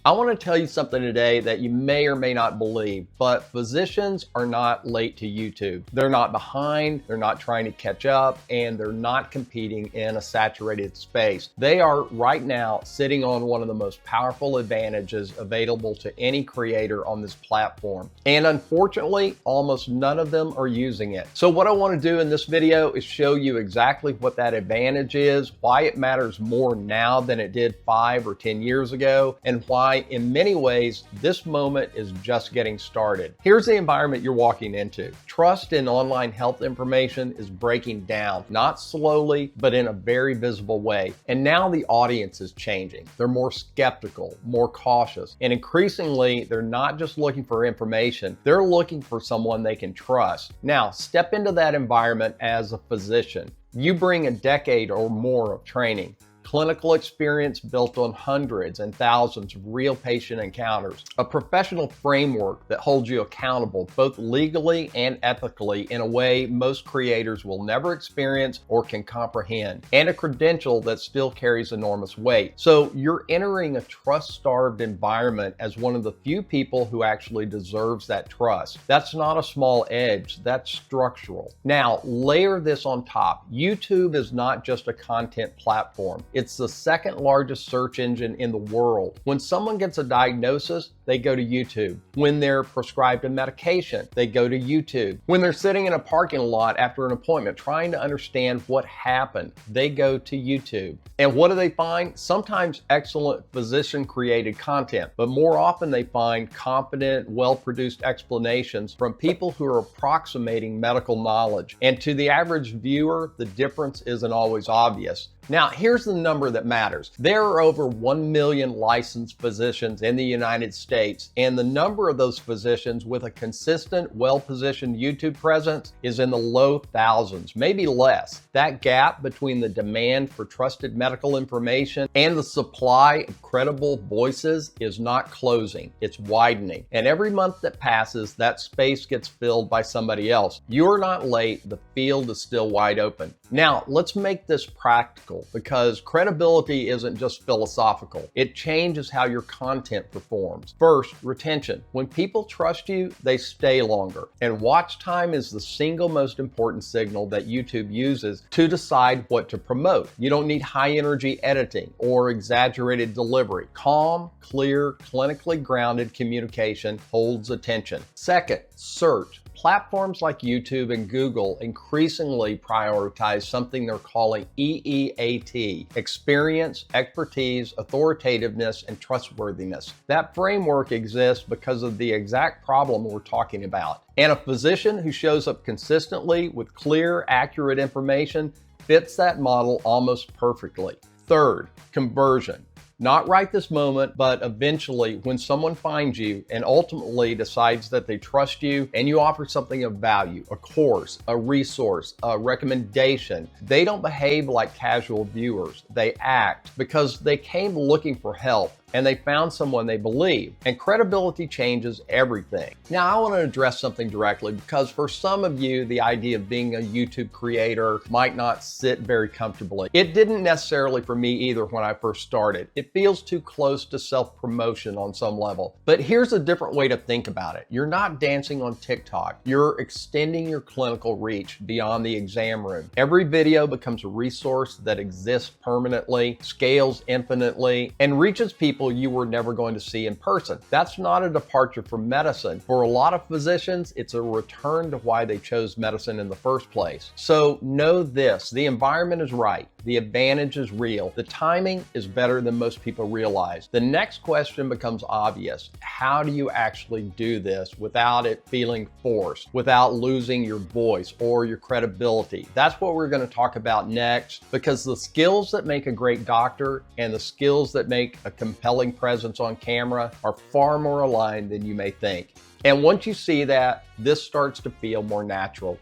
I want to tell you something today that you may or may not believe, but physicians are not late to YouTube. They're not behind, they're not trying to catch up, and they're not competing in a saturated space. They are right now sitting on one of the most powerful advantages available to any creator on this platform. And unfortunately, almost none of them are using it. So what I want to do in this video is show you exactly what that advantage is, why it matters more now than it did 5 or 10 years ago, and why in many ways this moment is just getting started. Here's the environment you're walking into. Trust in online health information is breaking down, not slowly, but in a very visible way. And now the audience is changing. They're more skeptical, more cautious, and increasingly they're not just looking for information, they're looking for someone they can trust. Now, step into that environment as a physician. You bring a decade or more of training, clinical experience built on hundreds and thousands of real patient encounters, a professional framework that holds you accountable both legally and ethically in a way most creators will never experience or can comprehend, and a credential that still carries enormous weight. So you're entering a trust-starved environment as one of the few people who actually deserves that trust. That's not a small edge, that's structural. Now, layer this on top. YouTube is not just a content platform. It's the second largest search engine in the world. When someone gets a diagnosis, they go to YouTube. When they're prescribed a medication, they go to YouTube. When they're sitting in a parking lot after an appointment trying to understand what happened, they go to YouTube. And what do they find? Sometimes excellent physician-created content, but more often they find confident, well-produced explanations from people who are approximating medical knowledge. And to the average viewer, the difference isn't always obvious. Now, here's the number that matters. There are over 1 million licensed physicians in the United States, and the number of those physicians with a consistent, well-positioned YouTube presence is in the low thousands, maybe less. That gap between the demand for trusted medical information and the supply of credible voices is not closing, it's widening. And every month that passes, that space gets filled by somebody else. You're not late, the field is still wide open. Now, let's make this practical, because credibility isn't just philosophical. It changes how your content performs. First, retention. When people trust you, they stay longer. And watch time is the single most important signal that YouTube uses to decide what to promote. You don't need high energy editing or exaggerated delivery. Calm, clear, clinically grounded communication holds attention. Second, search. Platforms like YouTube and Google increasingly prioritize something they're calling EEAT, experience, expertise, authoritativeness, and trustworthiness. That framework exists because of the exact problem we're talking about. And a physician who shows up consistently with clear, accurate information fits that model almost perfectly. Third, conversion. Not right this moment, but eventually when someone finds you and ultimately decides that they trust you and you offer something of value, a course, a resource, a recommendation, they don't behave like casual viewers. They act because they came looking for help and they found someone they believe, and credibility changes everything. Now, I want to address something directly because for some of you, the idea of being a YouTube creator might not sit very comfortably. It didn't necessarily for me either when I first started. It feels too close to self-promotion on some level. But here's a different way to think about it. You're not dancing on TikTok. You're extending your clinical reach beyond the exam room. Every video becomes a resource that exists permanently, scales infinitely, and reaches people you were never going to see in person. That's not a departure from medicine. For a lot of physicians, it's a return to why they chose medicine in the first place. So know this, the environment is right. The advantage is real. The timing is better than most people realize. The next question becomes obvious. How do you actually do this without it feeling forced, without losing your voice or your credibility? That's what we're going to talk about next, because the skills that make a great doctor and the skills that make a compelling presence on camera are far more aligned than you may think. And once you see that, this starts to feel more natural.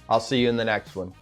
I'll see you in the next one.